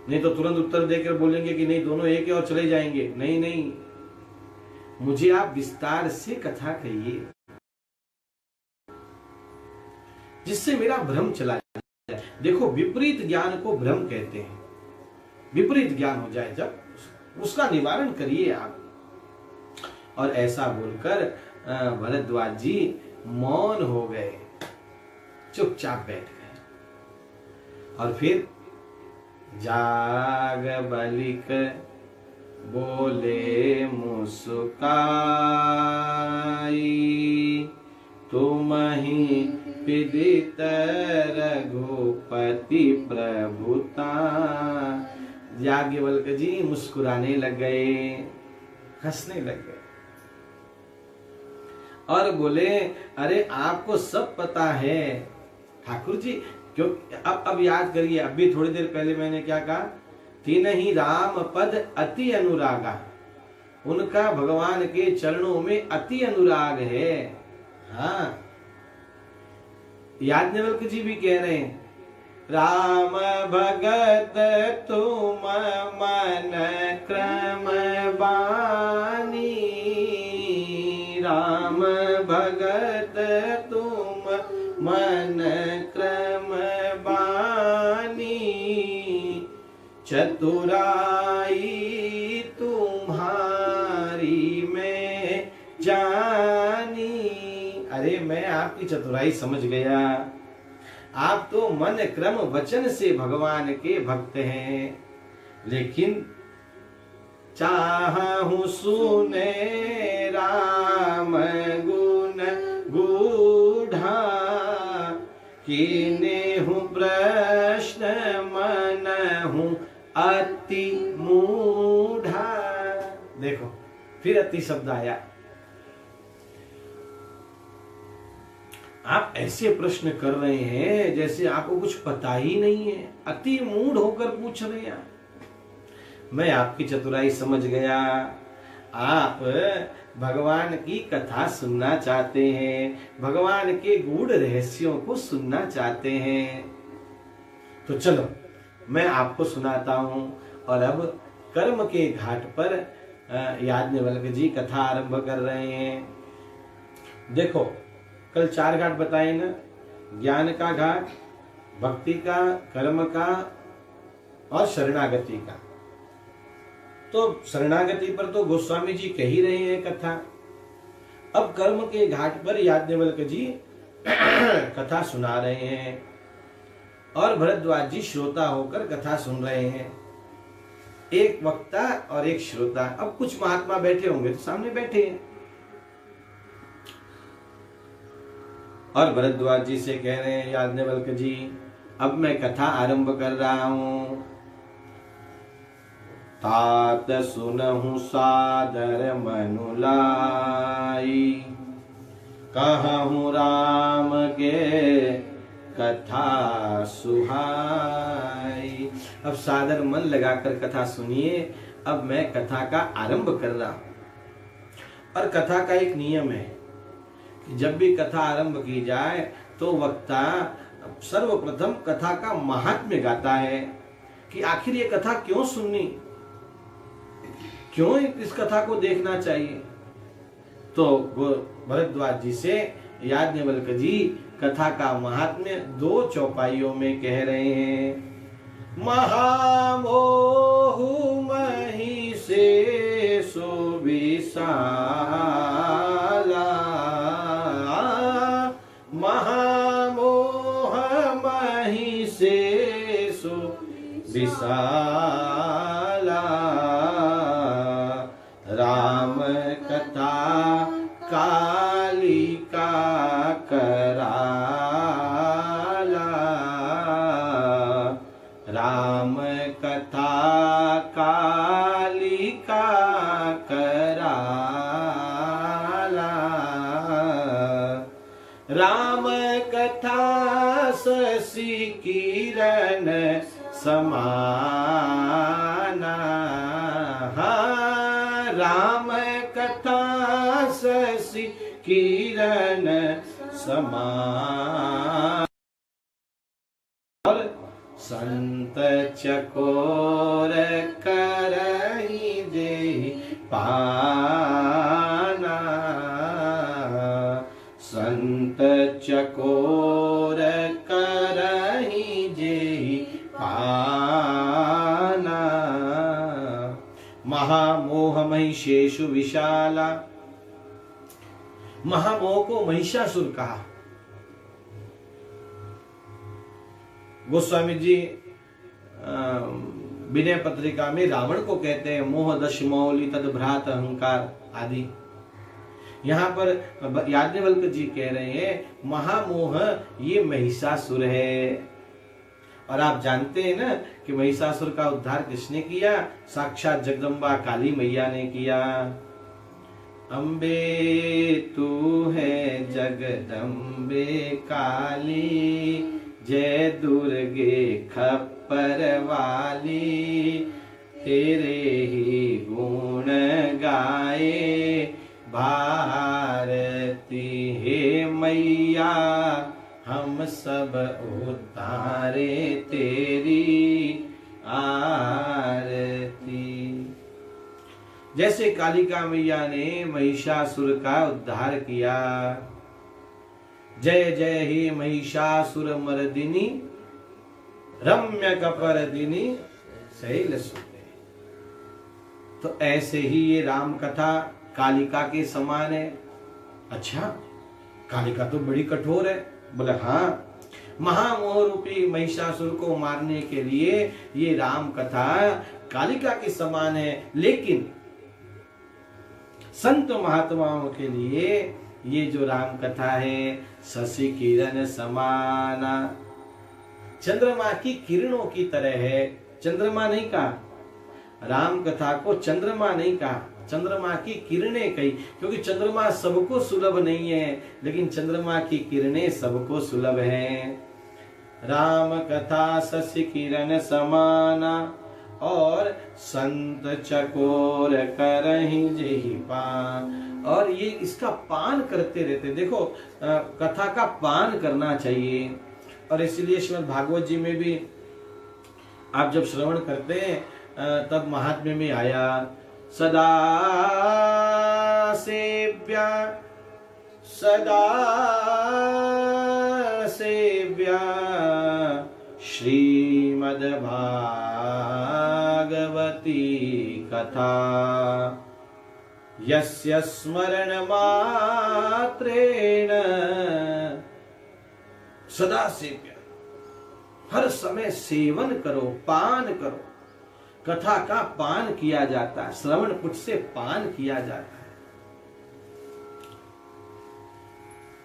[SPEAKER 1] नहीं तो तुरंत उत्तर देकर बोलेंगे कि नहीं दोनों एक है और चले जाएंगे। नहीं नहीं, मुझे आप विस्तार से कथा कहिए, जिससे मेरा भ्रम चला जाए। देखो, विपरीत ज्ञान को भ्रम कहते हैं। विपरीत ज्ञान हो जाए जब, उसका निवारण करिए आप। और ऐसा बोलकर भरद्वाज जी मौन हो गए, चुपचाप बैठ गए। और फिर जाग बलिक बोले मुस्काई, तुम ही विदित रघुपति प्रभुता। याज्ञवल्क्य जी मुस्कुराने लग गए, हंसने लग गए और बोले, अरे आपको सब पता है ठाकुर जी। क्यों? अब याद करिए, अब भी थोड़ी देर पहले मैंने क्या कहा, तीन ही राम पद अति अनुरागा, उनका भगवान के चरणों में अति अनुराग है। हाँ, याज्ञवल्क्य जी भी कह रहे हैं, राम भगत तुम मन क्रम बानी, राम भगत तुम मन क्रम बानी, चतुराई तुम्हारी मैं जानी। अरे मैं आपकी चतुराई समझ गया, आप तो मन क्रम वचन से भगवान के भक्त हैं, लेकिन चाहूं सुने राम गुण गूढ़ा, कीने हूँ प्रश्न मन हूँ अति मूढ़ा। देखो फिर अति शब्द आया। आप ऐसे प्रश्न कर रहे हैं जैसे आपको कुछ पता ही नहीं है, अति मूढ़ होकर पूछ रहे हैं। मैं आपकी चतुराई समझ गया, आप भगवान की कथा सुनना चाहते हैं, भगवान के गूढ़ रहस्यों को सुनना चाहते हैं, तो चलो मैं आपको सुनाता हूं। और अब कर्म के घाट पर याज्ञवल्क्य जी कथा आरंभ कर रहे हैं। देखो कल 4 घाट बताए ना, ज्ञान का घाट, भक्ति का, कर्म का और शरणागति का। तो शरणागति पर तो गोस्वामी जी कह ही रहे हैं कथा। अब कर्म के घाट पर याज्ञवल्क्य जी कथा सुना रहे हैं और भरद्वाज जी श्रोता होकर कथा सुन रहे हैं। एक वक्ता और एक श्रोता। अब कुछ महात्मा बैठे होंगे तो सामने बैठे हैं और भरद्वाज जी से कह रहे हैं, याज्ञवल्क्य जी अब मैं कथा आरंभ कर रहा हूं। तात सुनहु सादर मनुलाई, कहूँ राम के कथा सुहाई। अब सादर मन लगाकर कथा सुनिए। अब मैं कथा का आरंभ कर रहा हूं। और कथा का एक नियम है कि जब भी कथा आरंभ की जाए तो वक्ता सर्वप्रथम कथा का महात्म्य गाता है कि आखिर ये कथा क्यों सुननी, क्यों इस कथा को देखना चाहिए। तो भरद्वाज जी से याज्ञवल्क्य जी कथा का महात्म्य 2 चौपाइयों में कह रहे हैं। महामोह मही से सुविशाला, महामोह मही से सुविशाला, राम कथा कालिका कराला, राम कथा कालिका कराला, राम कथा शशि किरण समाना, राम कथा शशि किरण समान, और संत चकोर करहि दे पाना, संत चकोर करहि जे पाना, महामोह महिषेषु विशाला। महामोह को महिषासुर कहा। गोस्वामी जी विनय पत्रिका में रावण को कहते हैं मोह दश मौली तद भ्रात अहंकार आदि। यहाँ पर याज्ञवल्क्य जी कह रहे हैं महामोह ये महिषासुर है। और आप जानते हैं ना कि महिषासुर का उद्धार किसने किया? साक्षात जगदम्बा काली मैया ने किया। अम्बे तू है जगदम्बे काली, जय दुर्गे खप्पर वाली, तेरे ही गुण गाए भारती हे मैया हम सब उतारे तेरी आरती। जैसे कालिका मैया ने महिषासुर का उद्धार किया, जय जय हे महिषासुर मर्दिनी रम्य कपर्दिनी शैलसुते। तो ऐसे ही ये राम कथा कालिका के समान है। अच्छा, कालिका तो बड़ी कठोर है। बोले हाँ, महामोह रूपी महिषासुर को मारने के लिए ये राम कथा कालिका के समान है, लेकिन संत महात्माओं के लिए ये जो राम कथा है शशि किरण समाना, चंद्रमा की किरणों की तरह है। चंद्रमा नहीं कहा, राम कथा को चंद्रमा नहीं कहा, चंद्रमा की किरणें कही, क्योंकि चंद्रमा सबको सुलभ नहीं है, लेकिन चंद्रमा की किरणें सबको सुलभ हैं। राम कथा शशि किरण समाना और संत चकोर करहि जेहि पान। और ये इसका पान करते रहते। देखो, कथा का पान करना चाहिए, और इसलिए श्रीमद् भागवत जी में भी आप जब श्रवण करते हैं तब महात्म्य में आया, सदा सेव्या सदा सेव्या श्रीमद् भागवती कथा, यस्य स्मरण मात्रेण सदा सेव्या। हर समय सेवन करो, पान करो। कथा का पान किया जाता है, श्रवण कुछ से पान किया जाता है।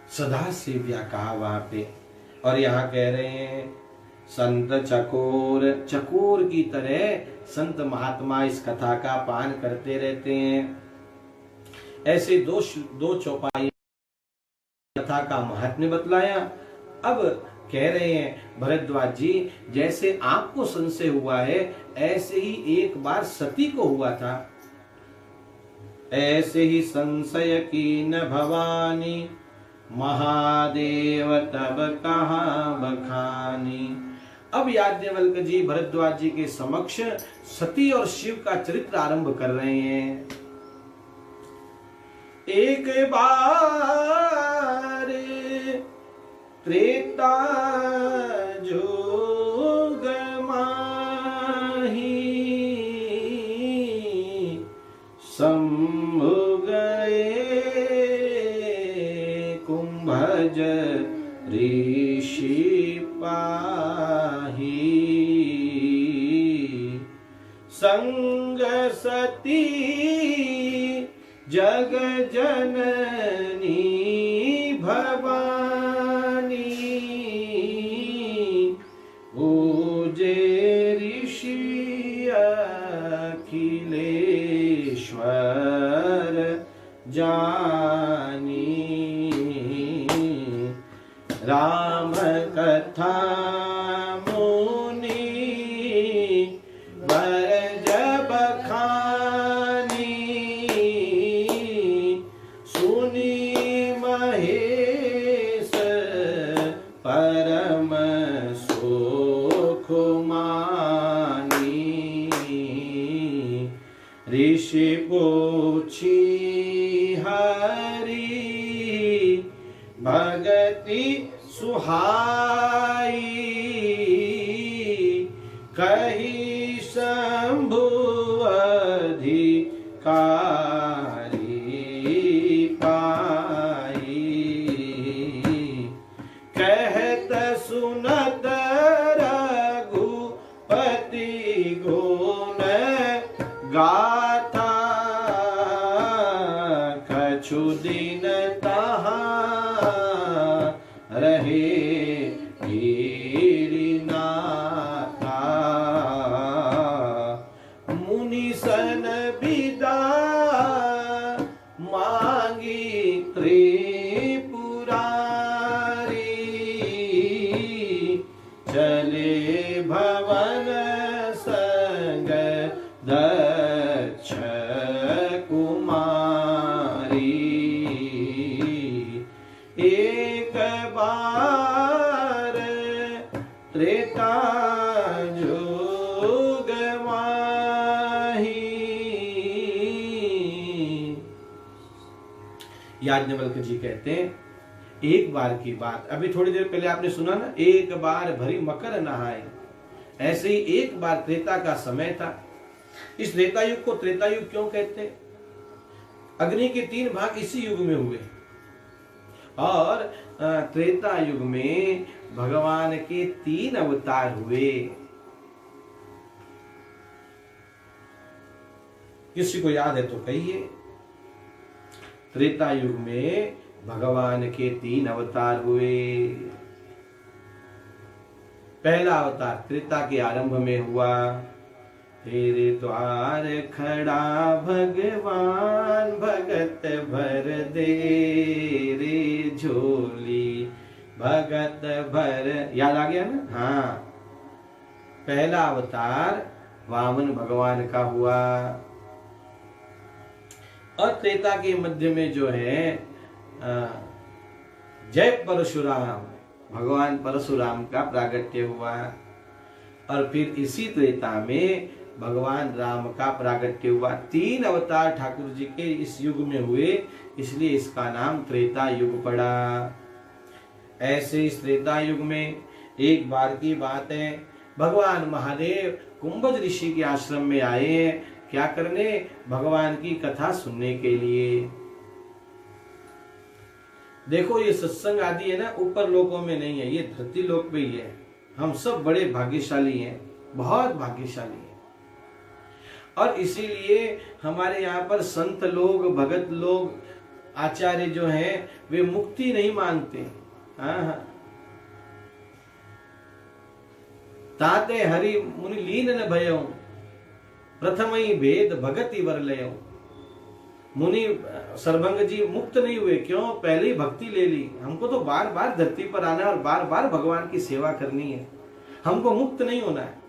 [SPEAKER 1] सदा सेव्या कहा वहां पे, और यहां कह रहे हैं संत चकोर, चकोर की तरह संत महात्मा इस कथा का पान करते रहते हैं। ऐसे दो चौपाई कथा का महात्म्य बतलाया। अब कह रहे हैं भरद्वाज जी, जैसे आपको संशय हुआ है ऐसे ही एक बार सती को हुआ था। ऐसे ही संशय कीन भवानी, महादेव तब कहाँ बखानी। अब याज्ञवल्क्य जी भरद्वाज जी के समक्ष सती और शिव का चरित्र आरंभ कर रहे हैं। एक बार त्रेता जोग माही, शंभु गए कुंभज ऋषि पाही, संग सती जग जननी भवानी, पूजे ऋषि अखिलेश्वर जानी। राम कथा मुनि बरज बखानी, सुनी महेश परम सुख मानी। ऋषि पूछी हरि भगति सुहाई, कही शंभु अधिकारी पाई। कहत सुनत रघुपति गुण गाथा, कछु दिन तहाँ रहे गिरिनाथा। मुनि सन विदा मांगी त्रिपुरारी, चले भवन संग दक्ष कुमारी। एक बार त्रेता जुग माही। याज्ञवल्क्य जी कहते हैं एक बार की बात, अभी थोड़ी देर पहले आपने सुना ना, एक बार भरी मकर नहाए, ऐसे ही एक बार त्रेता का समय था। इस त्रेता युग को त्रेता युग क्यों कहते हैं? अग्नि के 3 भाग इसी युग में हुए और त्रेता युग में भगवान के 3 अवतार हुए। किसी को याद है तो कहिए। त्रेता युग में भगवान के 3 अवतार हुए। पहला अवतार त्रेता के आरंभ में हुआ, तेरे द्वार खड़ा भगवान भगत भर दे रे झोली भगत भर। याद आ गया ना? हाँ, पहला अवतार वामन भगवान का हुआ और त्रेता के मध्य में जो है जय परशुराम, भगवान परशुराम का प्रागट्य हुआ और फिर इसी त्रेता में भगवान राम का प्रागट्य हुआ। 3 अवतार ठाकुर जी के इस युग में हुए, इसलिए इसका नाम त्रेता युग पड़ा। ऐसे इस त्रेता युग में एक बार की बात है, भगवान महादेव कुंभज ऋषि के आश्रम में आए हैं। क्या करने? भगवान की कथा सुनने के लिए। देखो ये सत्संग आदि है ना, ऊपर लोकों में नहीं है, ये धरती लोक पे ही है। हम सब बड़े भाग्यशाली हैं, बहुत भाग्यशाली हैं। और इसीलिए हमारे यहाँ पर संत लोग, भगत लोग, आचार्य जो हैं वे मुक्ति नहीं मांगते। हाँ, ताते हरि मुनि लीन न भयऊ प्रथम ही भेद भगति वर लयो। मुनि सर्वंग जी मुक्त नहीं हुए, क्यों? पहले ही भक्ति ले ली। हमको तो बार बार धरती पर आना है और बार बार भगवान की सेवा करनी है, हमको मुक्त नहीं होना है।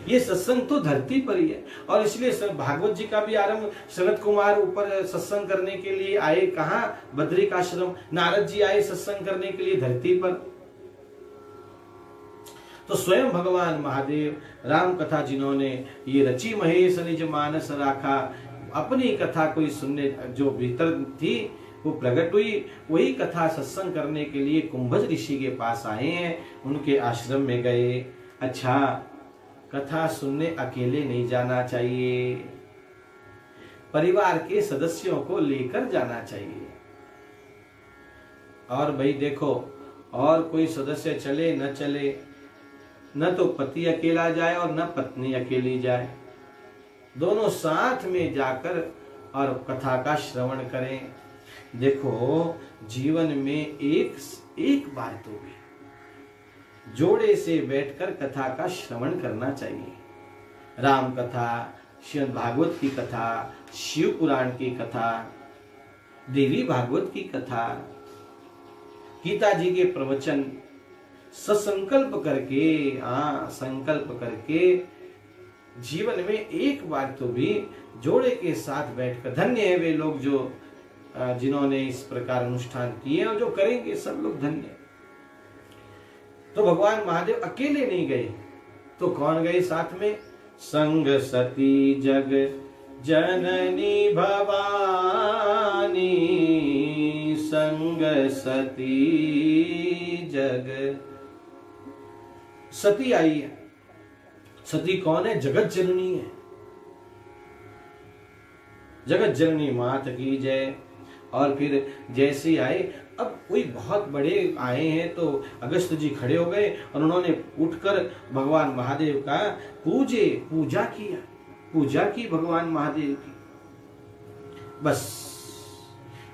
[SPEAKER 1] ये सत्संग तो धरती पर ही है और इसलिए भागवत जी का भी आरंभ, सनत कुमार ऊपर सत्संग करने के लिए आए, कहा? बद्रिकाश्रम। नारद जी आए सत्संग करने के लिए धरती पर। तो स्वयं भगवान महादेव राम कथा जिन्होंने ये रची महेश निज मानस राखा, अपनी कथा कोई सुनने जो भीतर थी वो प्रकट हुई, वही कथा सत्संग करने के लिए कुंभज ऋषि के पास आए हैं, उनके आश्रम में गए। अच्छा, कथा सुनने अकेले नहीं जाना चाहिए, परिवार के सदस्यों को लेकर जाना चाहिए। और भाई देखो, और कोई सदस्य चले न चले, न तो पति अकेला जाए और न पत्नी अकेली जाए, दोनों साथ में जाकर और कथा का श्रवण करें। देखो जीवन में एक बार तो भी जोड़े से बैठकर कथा का श्रवण करना चाहिए। राम कथा, श्रीमद् भागवत की कथा, शिव पुराण की कथा, देवी भागवत की कथा, गीता जी के प्रवचन, ससंकल्प करके, संकल्प करके जीवन में एक बार तो भी जोड़े के साथ बैठकर, धन्य है वे लोग जो जिन्होंने इस प्रकार अनुष्ठान किए और जो करेंगे, सब लोग धन्य। तो भगवान महादेव अकेले नहीं गए, तो कौन गए साथ में? संग सती जग जननी भवानी, संग सती जग। सती आई है। सती कौन है? जगत जननी है। जगत जननी मात की जय। और फिर जैसे आए, अब कोई बहुत बड़े आए हैं तो अगस्त जी खड़े हो गए और उन्होंने उठकर भगवान महादेव का पूजा किया, पूजा की भगवान महादेव की। बस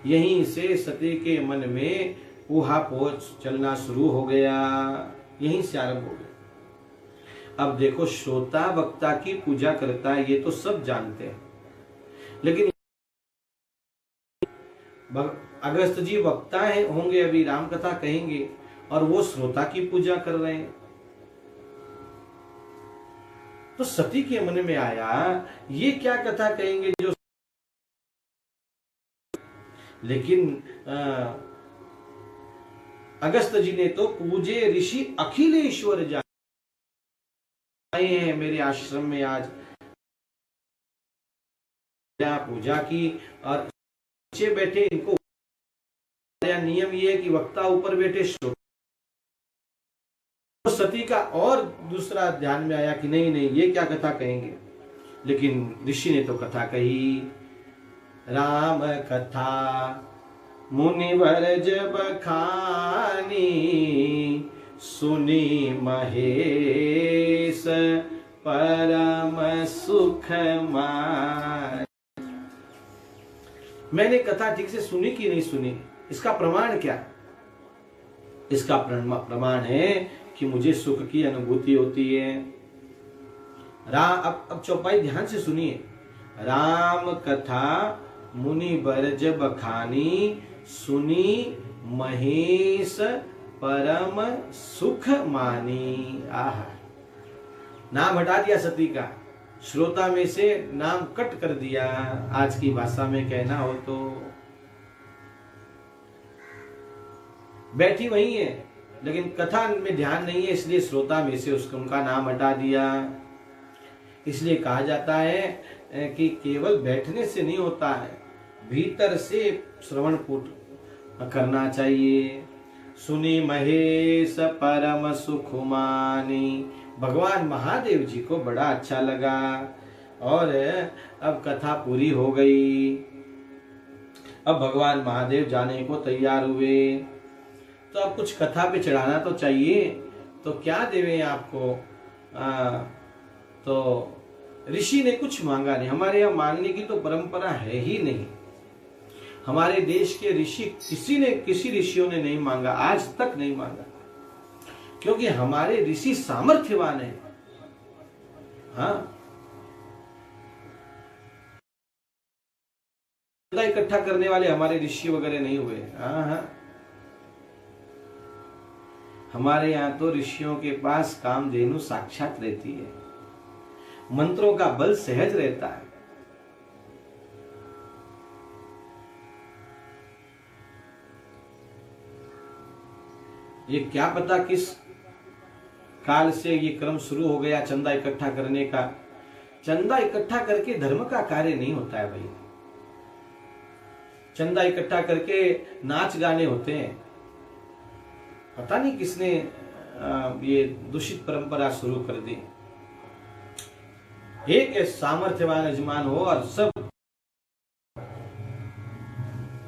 [SPEAKER 1] यहीं से सती के मन में ऊहापोह चलना शुरू हो गया, यहीं से आरंभ हो गया। अब देखो, श्रोता वक्ता की पूजा करता है, ये तो सब जानते हैं, लेकिन अगस्त जी वक्ता है, होंगे, अभी राम कथा कहेंगे और वो श्रोता की पूजा कर रहे हैं। तो सती के मन में आया, ये क्या कथा कहेंगे जो, लेकिन अगस्त जी ने तो पूजे ऋषि अखिलेश्वर जाए हैं मेरे आश्रम में, आज पूजा की और नीचे बैठे इनको नियम ये है कि वक्ता ऊपर बैठे। तो सती का और दूसरा ध्यान में आया कि नहीं नहीं ये क्या कथा कहेंगे, लेकिन ऋषि ने तो कथा कही। राम कथा मुनिवर जब खानी, सुनी महेश परम सुख मान। मैंने कथा ठीक से सुनी कि नहीं सुनी, इसका प्रमाण क्या? इसका प्रमाण है कि मुझे सुख की अनुभूति होती है। अब चौपाई ध्यान से सुनिए। राम कथा मुनि बरज बखानी, सुनी महेश परम सुख मानी। आह, नाम हटा दिया सती का, श्रोता में से नाम कट कर दिया। आज की भाषा में कहना हो तो बैठी वही है लेकिन कथा में ध्यान नहीं है, इसलिए श्रोता में से उनका नाम हटा दिया। इसलिए कहा जाता है कि केवल बैठने से नहीं होता है, भीतर से श्रवण पुट करना चाहिए। सुनी महेश परम सुख मानी, भगवान महादेव जी को बड़ा अच्छा लगा और अब कथा पूरी हो गई। अब भगवान महादेव जाने को तैयार हुए, तो अब कुछ कथा पे चढ़ाना तो चाहिए, तो क्या देवे आपको? तो ऋषि ने कुछ मांगा नहीं। हमारे यहाँ मांगने की तो परंपरा है ही नहीं। हमारे देश के ऋषि किसी ऋषियों ने नहीं मांगा, आज तक नहीं मांगा, क्योंकि हमारे ऋषि सामर्थ्यवान है। हाँ, इकट्ठा करने वाले हमारे ऋषि वगैरह नहीं हुए। हाँ, हमारे यहाँ तो ऋषियों के पास कामधेनु साक्षात रहती है, मंत्रों का बल सहज रहता है। ये क्या पता किस काल से ये क्रम शुरू हो गया चंदा इकट्ठा करने का। चंदा इकट्ठा करके धर्म का कार्य नहीं होता है भाई। चंदा इकट्ठा करके नाच गाने होते हैं। पता नहीं किसने ये दूषित परंपरा शुरू कर दी। एक सामर्थ्यवान यजमान हो और सब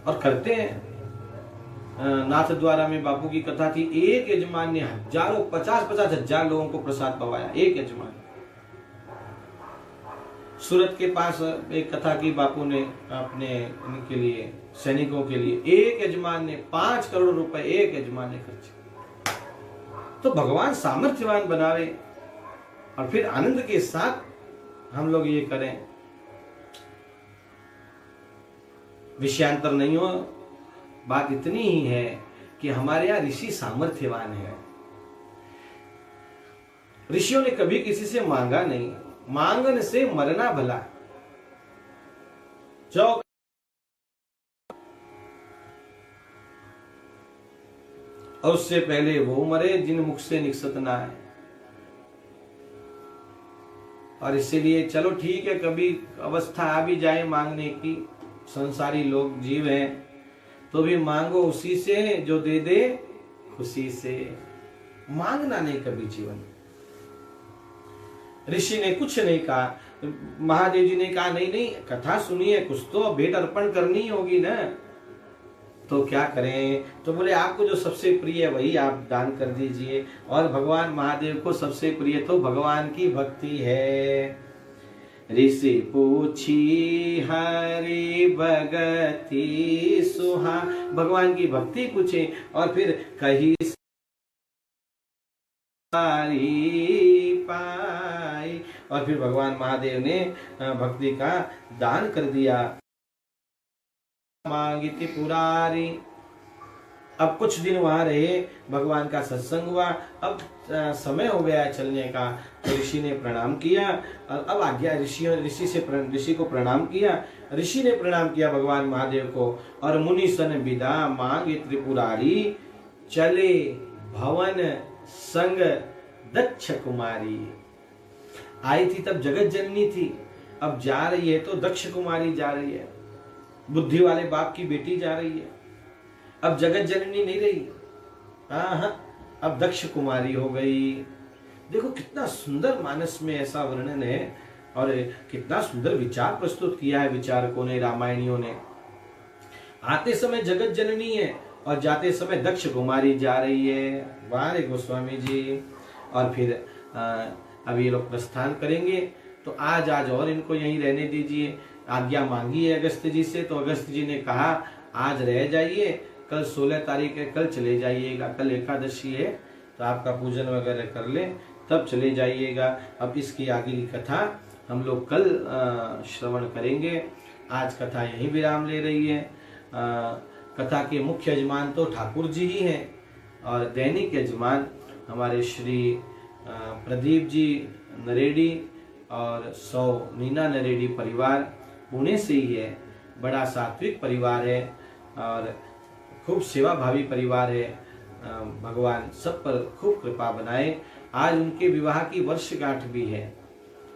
[SPEAKER 1] और करते हैं। नाथ द्वारा में बापू की कथा थी, एक यजमान ने हजारों 50-50 हजार लोगों को प्रसाद पवाया, एक यजमान। सूरत के पास एक कथा की बापू ने अपने उनके लिए सैनिकों के लिए, एक यजमान ने 5 करोड़ रुपए एक यजमान ने खर्च। तो भगवान सामर्थ्यवान बनावे और फिर आनंद के साथ हम लोग ये करें। विषयांतर नहीं हो, बात इतनी ही है कि हमारे यहाँ ऋषि सामर्थ्यवान है। ऋषियों ने कभी किसी से मांगा नहीं, मांगन से मरना भला। जो और उससे पहले वो मरे जिन मुख से निकसत ना है। और इसीलिए चलो ठीक है, कभी अवस्था आ भी जाए मांगने की, संसारी लोग जीव हैं, तो भी मांगो उसी से जो दे दे खुशी से। मांगना नहीं कभी जीवन। ऋषि ने कुछ नहीं कहा, महादेव जी ने कहा नहीं नहीं कथा सुनिए, कुछ तो भेंट अर्पण करनी होगी ना। तो क्या करें? तो बोले आपको जो सबसे प्रिय है वही आप दान कर दीजिए। और भगवान महादेव को सबसे प्रिय तो भगवान की भक्ति है। ऋषि पूछी हरि भगति सुहा, भगवान की भक्ति पूछे और फिर कही सारी पाई। और फिर भगवान महादेव ने भक्ति का दान कर दिया। मांगिति पुरारी। अब कुछ दिन वहां रहे, भगवान का सत्संग हुआ। अब समय हो गया चलने का, तो ऋषि ने प्रणाम किया और अब आज्ञा ऋषि को प्रणाम किया। ऋषि ने प्रणाम किया भगवान महादेव को और मुनि सन विदा मांगे त्रिपुरारी। चले भवन संग दक्ष कुमारी। आई थी तब जगत जननी थी, अब जा रही है तो दक्ष कुमारी जा रही है, बुद्धि वाले बाप की बेटी जा रही है। अब जगत जननी नहीं रही, हाँ, अब दक्ष कुमारी हो गई। देखो कितना सुंदर मानस में ऐसा वर्णन है और कितना सुंदर विचार प्रस्तुत किया है विचारकों ने, रामायणियों ने। आते समय जगत जननी है और जाते समय दक्ष कुमारी जा रही है। वाह रे गोस्वामी जी। और फिर अब ये लोग प्रस्थान करेंगे, तो आज और इनको यहीं रहने दीजिए। आज्ञा मांगी है अगस्त्य जी से, तो अगस्त्य जी ने कहा आज रह जाइए, कल 16 तारीख है, कल चले जाइएगा, कल एकादशी है, तो आपका पूजन वगैरह कर लें तब चले जाइएगा। अब इसकी आगे की कथा हम लोग कल श्रवण करेंगे। आज कथा यहीं विराम ले रही है। कथा के मुख्य यजमान तो ठाकुर जी ही हैं और दैनिक यजमान हमारे श्री प्रदीप जी नरेडी और सौ नीना नरेडी परिवार पुणे से ही है। बड़ा सात्विक परिवार है और खूब सेवा भावी परिवार है। भगवान सब पर खूब कृपा बनाए। आज उनके विवाह की वर्षगांठ भी है,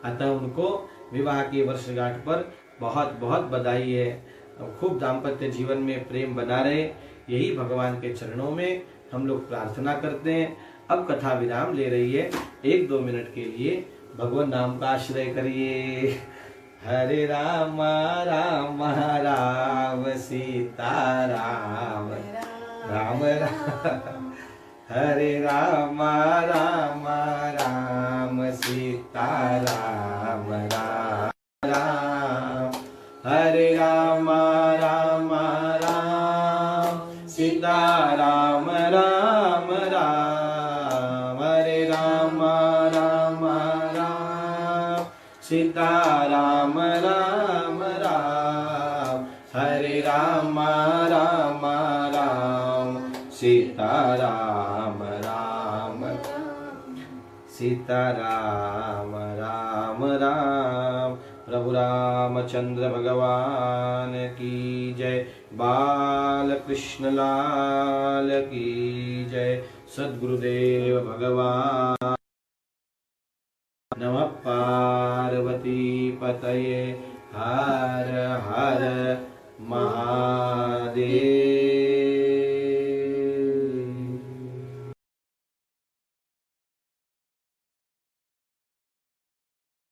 [SPEAKER 1] अतः उनको विवाह की वर्षगांठ पर बहुत बहुत बधाई है। खूब दाम्पत्य जीवन में प्रेम बना रहे, यही भगवान के चरणों में हम लोग प्रार्थना करते हैं। अब कथा विराम ले रही है, 1-2 मिनट के लिए भगवान नाम का आश्रय करिए। हरे राम राम राम सीता राम राम राम, हरे राम राम राम सीता राम राम राम, हरे राम राम राम सीता राम राम राम, हरे राम राम राम सीता राम राम राम, हरे राम राम राम सीता राम राम, सीता राम राम राम। प्रभु रामचंद्र भगवान की जय, बाल कृष्ण लाल की जय, सद्गुरुदेव भगवान। नमः पार्वती पतये, हर हर महादेव।